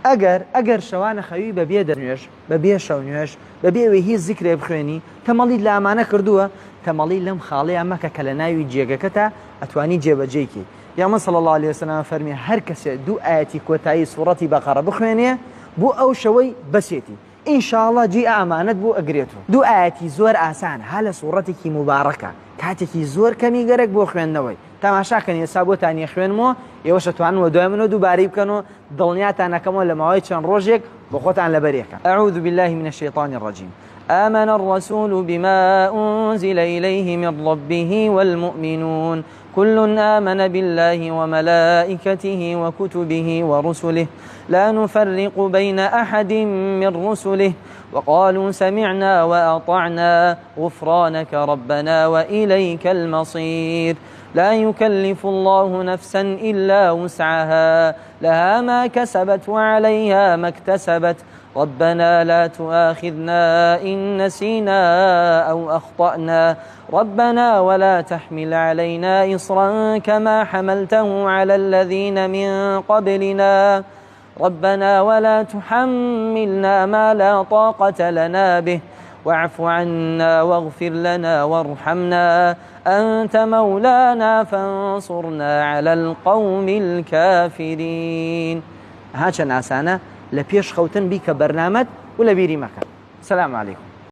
ئەگەر شەوانە خەوی بەبێ دەنوێژ بەبێ شەونوێژ بەبێ هیچ زیکرێ بخوێنی تەمەڵی لە ئەمانە کردووە تەمەڵی لەم خاڵەیە مەکە کە لە ناوی جێگەکەتە ئەتوانی جێبەجێکی یامە صلی الله عليه وسلم فەرمی هەر کەسێ دوو ئاەتی کۆتایی سوڕەتی بەقەرە بخوێنێ بۆ ئەو شەوەی بەسێتی ئینشاءڵڵا جێ ئامانەت بۆ ئەگرێتەوە. دوو ئاەتی زۆر ئاسان ها لە سوڕەتێکی مبارەکە کاتێکی زۆر کەمی گەرەک بۆ خوێندنەوەی تاماشاکەن ئێستا بۆتانی خوێنمەوە ئێوەش دەتوانن دوای منەوە دووبارەی بکەنەوە دڵنیاتان نەکەمەوە لە ماوەی چەند ڕۆژێک بۆ خۆتان لەبەرێکە. أعوذ بالله من الشيطان الرجيم. آمن الرسول بما أنزل إليه من ربه والمؤمنون كل آمن بالله وملائكته وكتبه ورسله لا نفرق بين أحد من رسله وقالوا سمعنا وأطعنا غفرانك ربنا وإليك المصير لا يكلف الله نفسا إلا وسعها لها ما كسبت وعليها ما اكتسبت ربنا لا تؤاخذنا إن نسينا أو أخطأنا ربنا ولا تحمل علينا إصرا كما حملته على الذين من قبلنا ربنا ولا تحملنا ما لا طاقة لنا به واعف عنا واغفر لنا وارحمنا أنت مولانا فانصرنا على القوم الكافرين. هاچەند ئاسانە لە پێش خەوتن بیکە بەرنامەت و لە بیری مەکە. سلام عليكم.